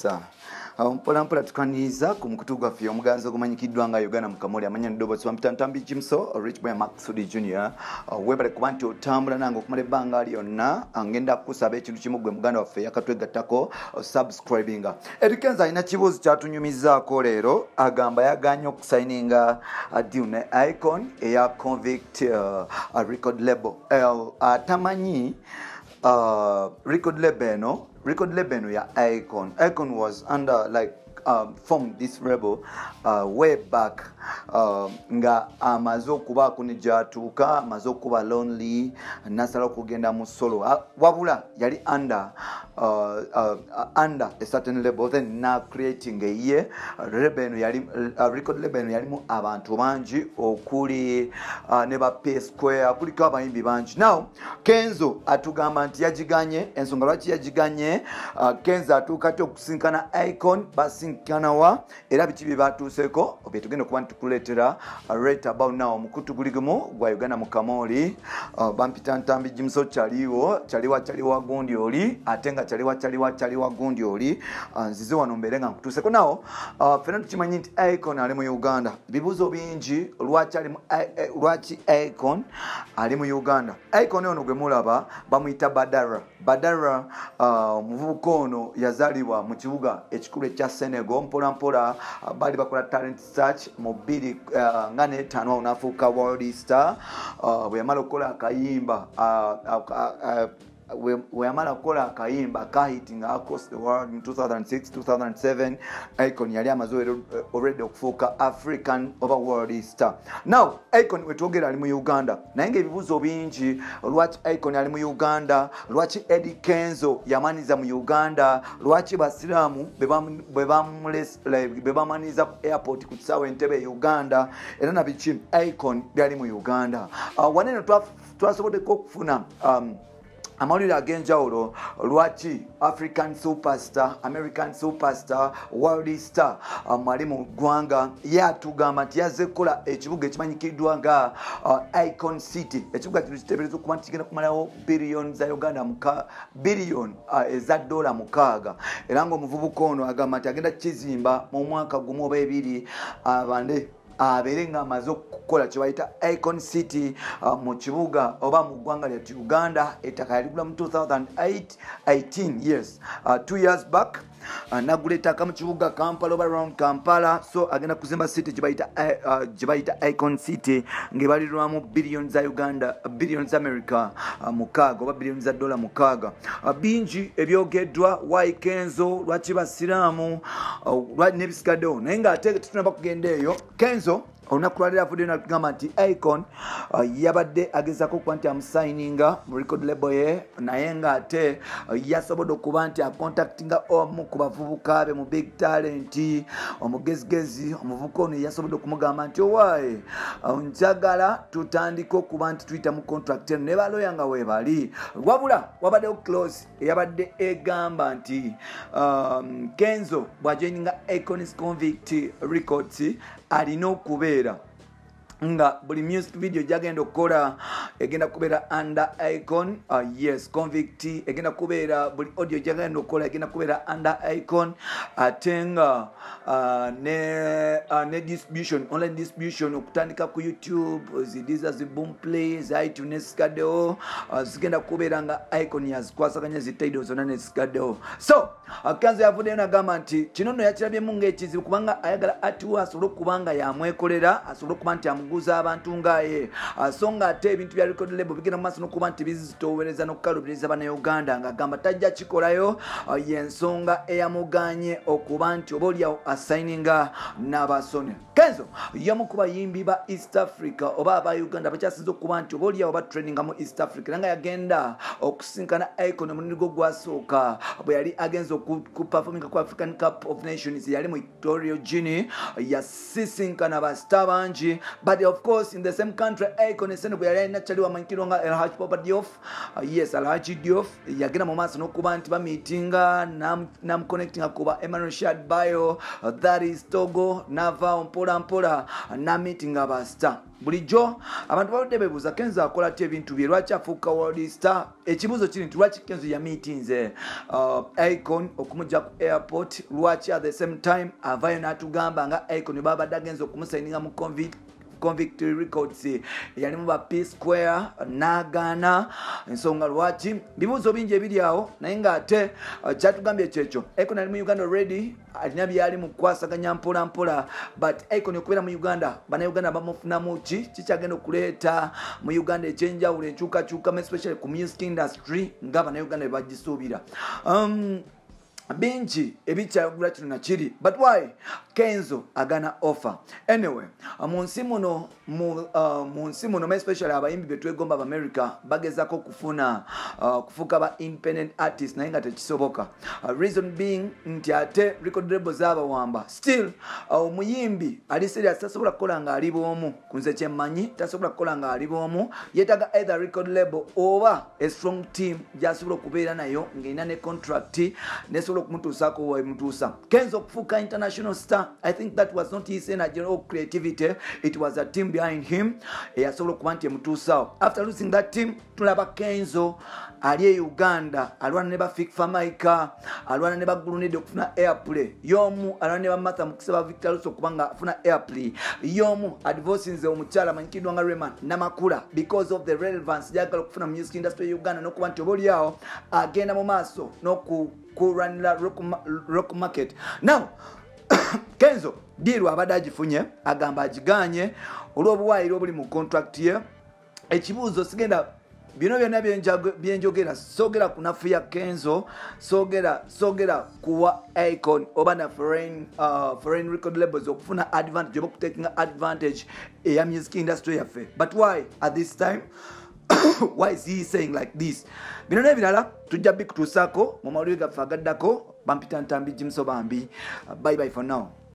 Esa. Mpola mpola tukaniza ku mukutu gwaffe omuganzo gumanyikiddwa nga Uganda Mukamuli amanya ddoboozi wa Ntambi Jimso Rich Boy Maxudi Junior webale kuba nti otambula nange okumala ebbanga lyonna ngenda kusaba ekintu kimu gwe muganda waffe yakatwegattako subscribinga. Erikenza alina kibuuzo kyatunyumizaako leero agamba yaganye okusayininga deal ne Icon eya Convict record label atamanyi record label ya Icon. Icon was under formed this rebel way back nga amaze okubaako ne gyatuuka amaze okuba lonely nasala okugenda mu solo wabula yali under a certain label then now creating a year record label yalimu abantu bangi okuli ne ba P Square kuliko abayimbi bangi. Now Kenzo atugamba nti yagiganye ensonga lwaki yagiganye Kenzo atuuka ate okusinkana Icon basinkanawa era biki bye batuuseeko betugenda kuba ntukuleetera right about now omukutu guli gumu gwa Uganda Mukamuli bampita Ntambi Jimso chaliwa gundi oli ate nga chaliwa gundi oli nzize wano mbeere nga nkutuuseko nawo fena tukimanyi nti Icon ali mu Uganda bibuuzo bingi lwaki Icon ali mu Uganda. Icon ono gwe mulaba bamuyita Badara omuvubuka ono yazaalibwa mu kibuga ekikulu ekya Senegal mpola bali bakola talent search mu 2005 n'afuuka world star bwe yamala okukola akayimba we amala kola akayimba kahitinga across the world in 2006-2007 Icon yali amaze already okufuuka African over world star. Now Icon wetwogera ali mu Uganda naye ng'ebibuuzo bingi lwaki Icon ali mu Uganda, lwaki Eddie Kenzo yamaniza mu Uganda, lwaki basiraamu bebamaniza ku airport ku kisaawe Entebbe Uganda era nabiki Icon byali mu Uganda. Wanene twasobodeko okufuna amawulire ag'enjawulo lwaki African superstar, American superstar, world star mwali mu ggwanga yatugamba nti yazze kukola ekibuga ekimanyikiddwa nga Icon City. Ekibuga kino kiteebereza okuba nti kigenda kumalawo billion za Uganda billion eza dola 6 era ng'omuvubuka ono agamba nti agenda kizimba mu mwaka gumu oba ebiri abande abeere nga amaze okukola kye bayita Icon City mu kibuga oba mu ggwanga lya Uganda. Ettaka yaligula mu 2018 years 2 years back nagula ettaka mu kibuga Kampala oba around Kampala, so agenda kuzimba city gye bayita Icon City ng'ebalirwamu billion za Uganda, billion za America 6 oba billion za dola 6. Bingi ebyogeddwa why Kenzo, lwaki basiraamu n'ebisigaddewo naye ng'ate tutunaba kugenda eyo Kenzo olunaku lwalero avuddeyo natugamba nti Icon yabadde agezaako okuba nti amusayininga mu record label ye naye ng'ate yasobodde okuba nti akontaktinga omu ku bavubuka be mu big talent omugezigezi. Omuvubuka ono yasobodde okumugamba nti owaaye njagala tutandika okuba nti tuyita mu contract eno ne baloya nga weebali wabula wabaddewo close eyabadde egamba nti Kenzo bw'ajoininga Icon's Convict Records alina okubeera nga buli music video gyagenda okukola egenda kubeera under Icon. Yes, Convict egenda kubeera buli audio gyagenda okukola egenda kubeera under Icon ate nga ne distribution, online distribution okutandika ku YouTube zidiza boom play iTunes zikaddewo zigenda kubeera nga Icon yazikwasaganya zitaido zonna ne zikaddewo. So Kenzo yavuddeyo nagamba nti kino nno yakirabyemu ng'ekizibu kubanga ayagala atiwa asobole okubanga yamwekolera asobole okuba nti amuguza abantu ngaye so nga ate ebintu bya record label bigenda mu maaso n'okuba nti bizitowereza n'okukalubiriza bannayuganda ng'agamba tajja kikolayo y'ensonga eyamuganye okuba nti oba oliawo asayininga n'abasone. Kenzo yamu ku bayimbi ba East Africa oba aba Uganda bakyasinza okuba nti oba oliawo batraininga mu East Africa era nga yagenda okusinkana Icon omulundi gwe gwasooka bwe yali agenza okuperforminga ku African Cup of Nations yali mu Equatorial Guinea yasisinkana basita bangi but of course in the same country Akon esene bwe yali alina kyali wamanyikirwa nga El Hadji Papa Diouf. Yes, El Hadji Diouf yagenda mu maaso n'okuba nti bamiitinga namuconnectinga kuba Emmanuel Shadbayo, that is Togo, nava mpola mpola namiitinga abasita. Bulijjo abantu baludde beebuuza Kenzo akola ati ebintu bye, lwaki afuuka world star? Ekibuuzo kiri nti lwaki Kenzo yamiitinze Akon okumujja ku airport, lwaki at the same time avayo n'atugamba nga Akon babadde agenza okumusayininga mu Convict Records yalimu ba P Square nagaana. Ensonga lwaki bibuuzo bingi ebiri awo, naye ng'ate kyatugambye kyekyo Akon ali mu Uganda already, alina byali mu kwasaganya mpola mpola, but Akon okubeera mu Uganda bannayuganda bamufunamu kikyagenda okuleeta mu Uganda ekyenjawulo enkyukakyuka especially ku music industry nga bannayuganda bwe bagisuubira. Bingi ebikyagula kino nakiri, but why Kenzo agana offer anyway. Munsi muno especially abayimbi betwegomba America bagezako kufuna kufuka ba independent artists naye nga tekisoboka. Reason being nti ate record labels abawamba still omuyimbi ali serious tasobola kukola nga ali bwomu, kunze kyemmanyi tasobola kukola nga ali bwomu, yetaga either record label oba a strong team jasobola okubeera nayo ng'erina ne contract nesobola okumutuusaako wemutuusa. Kenzo okufuuka international star, I think that was not his energy or creativity, it was a team behind him eyasobola okuba nti emutuusaawo. After losing that team tulaba Kenzo ali e Uganda alwana ne ba Fikfa Maika, alwana ne ba Gulunede okufuna airplay, yomu alwana ne ba Martha Mukisa ba Victor Luso okubanga afuna airplay, yomu advosinze omukyala amanyikiddwa nga Rayman Namakula because of the relevance jagala okufuna music industry ya Uganda n'okuba nti oboolyawo agenda mu maaso n'okuranira rock market. Now Kenzo deal abadde agifunye agamba agiganye olw'obuwaayiro obuli mu contract ye. Ekibuuzo sigenda bino byonna byenjogera sogera kunafu ya Kenzo, sogera kuwa Akon oba na foreign record labels okufuna advantage oba taking advantage ya music industry yaffe. But why at this time? Why is he saying like this? Bino nebirala tujja bikutuusako mu mawulire gaffe agaddako. Bampita Ntambi Jimso Bambi. Bye bye for now.